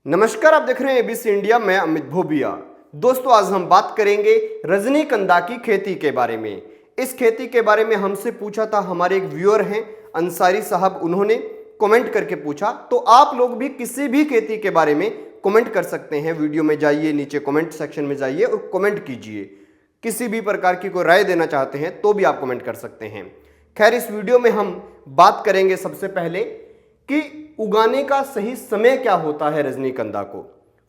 नमस्कार, आप देख रहे हैं एबीसी इंडिया। मैं अमित भोबिया। दोस्तों, आज हम बात करेंगे रजनीगंधा की खेती के बारे में। इस खेती के बारे में हमसे पूछा था, हमारे एक व्यूअर हैं अंसारी साहब, उन्होंने कमेंट करके पूछा। तो आप लोग भी किसी भी खेती के बारे में कमेंट कर सकते हैं। वीडियो में जाइए, नीचे कमेंट सेक्शन में जाइए और कमेंट कीजिए। किसी भी प्रकार की कोई राय देना चाहते हैं तो भी आप कमेंट कर सकते हैं। खैर, इस वीडियो में हम बात करेंगे सबसे पहले कि उगाने का सही समय क्या होता है रजनीगंधा को।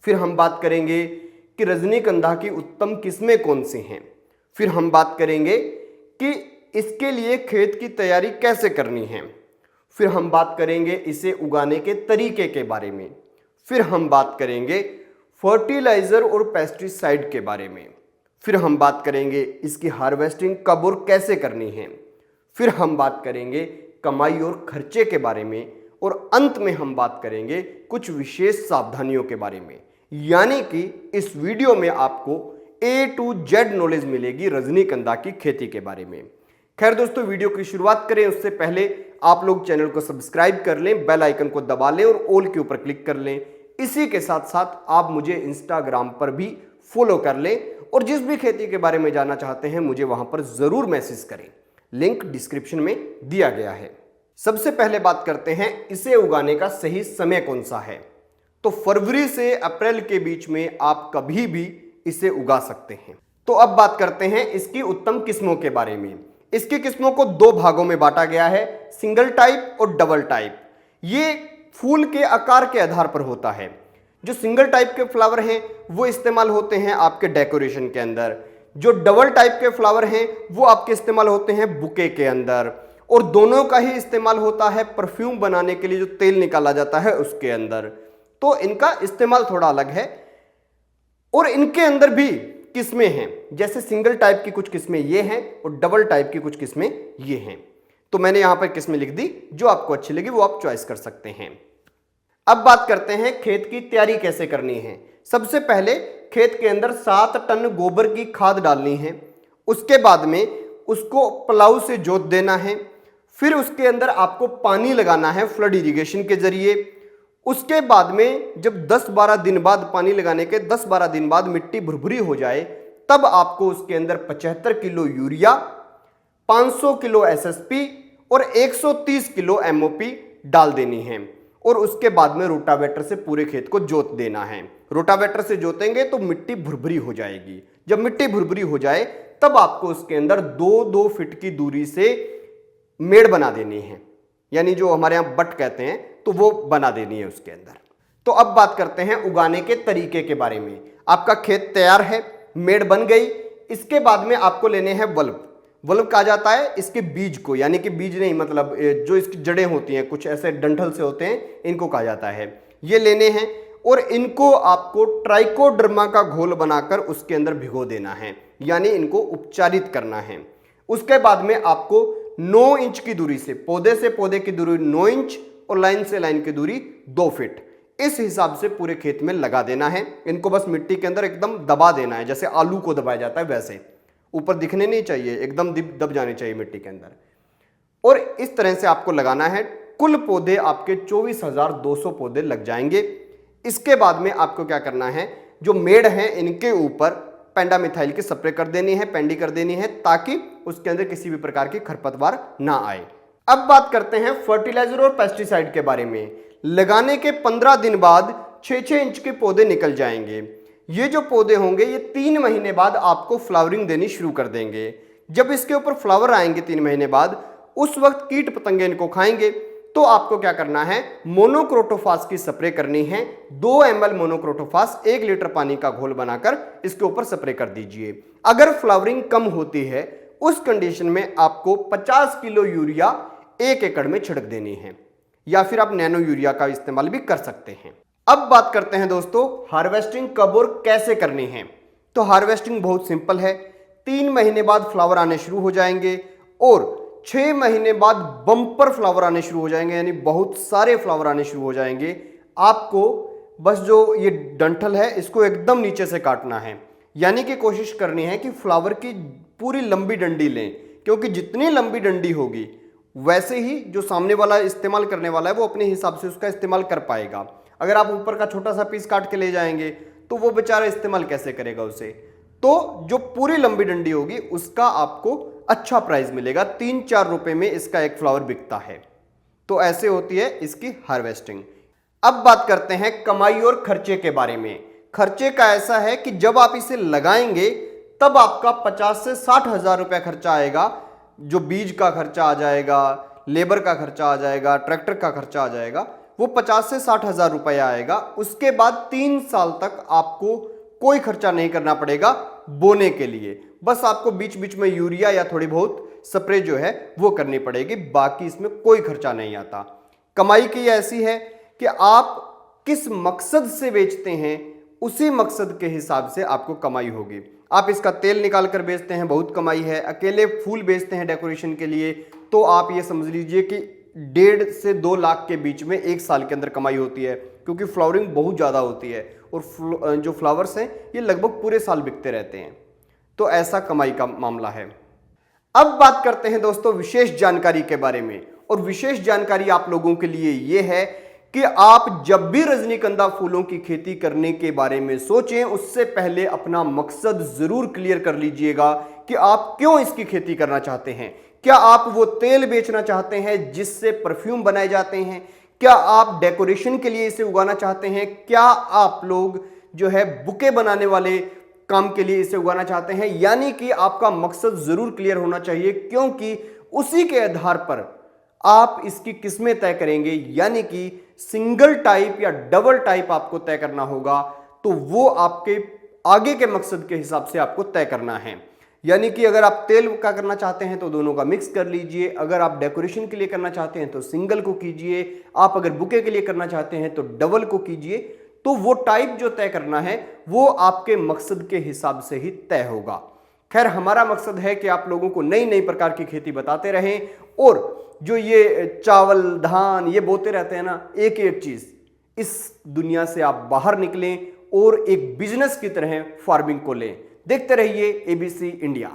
फिर हम बात करेंगे कि रजनीगंधा की उत्तम किस्में कौन सी हैं। फिर हम बात करेंगे कि इसके लिए खेत की तैयारी कैसे करनी है। फिर हम बात करेंगे इसे उगाने के तरीके के बारे में। फिर हम बात करेंगे फर्टिलाइजर और पेस्टिसाइड के बारे में। फिर हम बात करेंगे इसकी हार्वेस्टिंग कब और कैसे करनी है। फिर हम बात करेंगे कमाई और खर्चे के बारे में। और अंत में हम बात करेंगे कुछ विशेष सावधानियों के बारे में। यानी कि इस वीडियो में आपको A to Z नॉलेज मिलेगी रजनीगंधा की खेती के बारे में। खैर दोस्तों, वीडियो की शुरुआत करें उससे पहले आप लोग चैनल को सब्सक्राइब कर लें, बेल आइकन को दबा लें और ऑल के ऊपर क्लिक कर लें। इसी के साथ साथ आप मुझे इंस्टाग्राम पर भी फॉलो कर लें और जिस भी खेती के बारे में जानना चाहते हैं मुझे वहां पर जरूर मैसेज करें। लिंक डिस्क्रिप्शन में दिया गया है। सबसे पहले बात करते हैं इसे उगाने का सही समय कौन सा है। तो फरवरी से अप्रैल के बीच में आप कभी भी इसे उगा सकते हैं। तो अब बात करते हैं इसकी उत्तम किस्मों के बारे में। इसकी किस्मों को दो भागों में बांटा गया है, सिंगल टाइप और डबल टाइप। ये फूल के आकार के आधार पर होता है। जो सिंगल टाइप के फ्लावर हैं वो इस्तेमाल होते हैं आपके डेकोरेशन के अंदर। जो डबल टाइप के फ्लावर हैं वो आपके इस्तेमाल होते हैं बुके के अंदर। और दोनों का ही इस्तेमाल होता है परफ्यूम बनाने के लिए, जो तेल निकाला जाता है उसके अंदर। तो इनका इस्तेमाल थोड़ा अलग है। और इनके अंदर भी किस्में हैं, जैसे सिंगल टाइप की कुछ किस्में ये हैं और डबल टाइप की कुछ किस्में ये हैं। तो मैंने यहां पर किस्में लिख दी, जो आपको अच्छी लगी वो आप चॉइस कर सकते हैं। अब बात करते हैं खेत की तैयारी कैसे करनी है। सबसे पहले खेत के अंदर 7 टन गोबर की खाद डालनी है। उसके बाद में उसको प्लाऊ से जोत देना है। फिर उसके अंदर आपको पानी लगाना है फ्लड इरिगेशन के जरिए। उसके बाद में जब 10-12 दिन बाद, पानी लगाने के 10-12 दिन बाद मिट्टी भुरभुरी हो जाए, तब आपको उसके अंदर 75 किलो यूरिया, 500 किलो एसएसपी और 130 किलो एमओपी डाल देनी है। और उसके बाद में रोटावेटर से पूरे खेत को जोत देना है। रोटावेटर से जोतेंगे तो मिट्टी भुरभुरी हो जाएगी। जब मिट्टी भुरभुरी हो जाए तब आपको उसके अंदर 2-2 फीट की दूरी से मेड़ बना देनी है, यानी जो हमारे यहां बट कहते हैं, तो वो बना देनी है उसके अंदर। तो अब बात करते हैं उगाने के तरीके के बारे में। आपका खेत तैयार है, मेड़ बन गई। इसके बाद में आपको लेने हैं बल्ब। बल्ब कहा जाता है इसके बीज को, यानी कि बीज नहीं, मतलब जो इसकी जड़ें होती हैं, कुछ ऐसे डंठल से होते हैं, इनको कहा जाता है। ये लेने हैं और इनको आपको ट्राइकोडर्मा का घोल बनाकर उसके अंदर भिगो देना है, यानी इनको उपचारित करना है। उसके बाद में आपको 9 इंच की दूरी से पौधे की दूरी 9 इंच और लाइन से लाइन की दूरी 2 फीट, इस हिसाब से पूरे खेत में लगा देना है। इनको बस मिट्टी के अंदर एकदम दबा देना है, जैसे आलू को दबाया जाता है वैसे। ऊपर दिखने नहीं चाहिए, एकदम दब जाने चाहिए मिट्टी के अंदर। और इस तरह से आपको लगाना है। कुल पौधे आपके 24,200 पौधे लग जाएंगे। इसके बाद में आपको क्या करना है, जो मेड़ है इनके ऊपर पेंडामिथाइल की स्प्रे कर देनी है, पेंडी कर देनी है, ताकि उसके अंदर किसी भी प्रकार की खरपतवार ना आए। अब बात करते हैं फर्टिलाइजर और पेस्टिसाइड के बारे में। लगाने के 15 दिन बाद 6-6 इंच के पौधे निकल जाएंगे। ये जो पौधे होंगे ये 3 महीने बाद आपको फ्लावरिंग देनी शुरू कर देंगे। जब इसके ऊपर फ्लावर आएंगे 3 महीने बाद, उस वक्त कीट पतंगे इनको खाएंगे। तो आपको क्या करना है, मोनोक्रोटोफास की स्प्रे करनी है। 2 ml मोनोक्रोटोफास 1 लीटर पानी का घोल बनाकर इसके ऊपर स्प्रे कर दीजिए। अगर फ्लावरिंग कम होती है उस कंडीशन में आपको 50 किलो यूरिया 1 एकड़ में छिड़क देनी है, या फिर आप नैनो यूरिया का इस्तेमाल भी कर सकते हैं। अब बात करते हैं दोस्तों हार्वेस्टिंग कब और कैसे करनी है। तो हार्वेस्टिंग बहुत सिंपल है। 3 महीने बाद फ्लावर आने शुरू हो जाएंगे और 6 महीने बाद बम्पर फ्लावर आने शुरू हो जाएंगे, यानी बहुत सारे फ्लावर आने शुरू हो जाएंगे। आपको बस जो ये डंठल है इसको एकदम नीचे से काटना है, यानी कि कोशिश करनी है कि फ्लावर की पूरी लंबी डंडी लें, क्योंकि जितनी लंबी डंडी होगी वैसे ही जो सामने वाला इस्तेमाल करने वाला है वो अपने हिसाब से उसका इस्तेमाल कर पाएगा। अगर आप ऊपर का छोटा सा पीस काट के ले जाएंगे तो वो बेचारा इस्तेमाल कैसे करेगा उसे। तो जो पूरी लंबी डंडी होगी उसका आपको अच्छा प्राइस मिलेगा, 3-4 रुपए में इसका एक फ्लावर बिकता है। तो ऐसे होती है इसकी हार्वेस्टिंग। अब बात करते हैं कमाई और खर्चे के बारे में। खर्चे का ऐसा है कि जब आप इसे लगाएंगे तब आपका 50 से 60 हजार रुपया खर्चा आएगा। जो बीज का खर्चा आ जाएगा, लेबर का खर्चा आ जाएगा, ट्रैक्टर का खर्चा आ जाएगा, वो 50 से 60 हजार रुपया आएगा। उसके बाद 3 साल तक आपको कोई खर्चा नहीं करना पड़ेगा बोने के लिए। बस आपको बीच बीच में यूरिया या थोड़ी बहुत स्प्रे जो है वो करनी पड़ेगी, बाकी इसमें कोई खर्चा नहीं आता। कमाई की ऐसी है कि आप किस मकसद से बेचते हैं उसी मकसद के हिसाब से आपको कमाई होगी। आप इसका तेल निकाल कर बेचते हैं, बहुत कमाई है। अकेले फूल बेचते हैं डेकोरेशन के लिए, तो आप ये समझ लीजिए कि 1.5 से 2 लाख के बीच में 1 साल के अंदर कमाई होती है, क्योंकि फ्लावरिंग बहुत ज़्यादा होती है और जो फ्लावर्स हैं ये लगभग पूरे साल बिकते रहते हैं। तो ऐसा कमाई का मामला है। अब बात करते हैं दोस्तों विशेष जानकारी के बारे में। और विशेष जानकारी आप लोगों के लिए ये है कि आप जब भी रजनीगंधा फूलों की खेती करने के बारे में सोचें, उससे पहले अपना मकसद जरूर क्लियर कर लीजिएगा कि आप क्यों इसकी खेती करना चाहते हैं। क्या आप वो तेल बेचना चाहते हैं जिससे परफ्यूम बनाए जाते हैं? क्या आप डेकोरेशन के लिए इसे उगाना चाहते हैं? क्या आप लोग जो है बुके बनाने वाले काम के लिए इसे उगाना चाहते हैं? यानी कि आपका मकसद जरूर क्लियर होना चाहिए, क्योंकि उसी के आधार पर आप इसकी किस्में तय करेंगे। यानी कि सिंगल टाइप या डबल टाइप आपको तय करना होगा, तो वो आपके आगे के मकसद के हिसाब से आपको तय करना है। यानी कि अगर आप तेल का करना चाहते हैं तो दोनों का मिक्स कर लीजिए, अगर आप डेकोरेशन के लिए करना चाहते हैं तो सिंगल को कीजिए, आप अगर बुके के लिए करना चाहते हैं तो डबल को कीजिए। तो वो टाइप जो तय करना है वो आपके मकसद के हिसाब से ही तय होगा। खैर, हमारा मकसद है कि आप लोगों को नई नई प्रकार की खेती बताते रहें, और जो ये चावल धान ये बोते रहते हैं ना, एक एक चीज, इस दुनिया से आप बाहर निकलें और एक बिजनेस की तरह फार्मिंग को लें। देखते रहिए ABC इंडिया।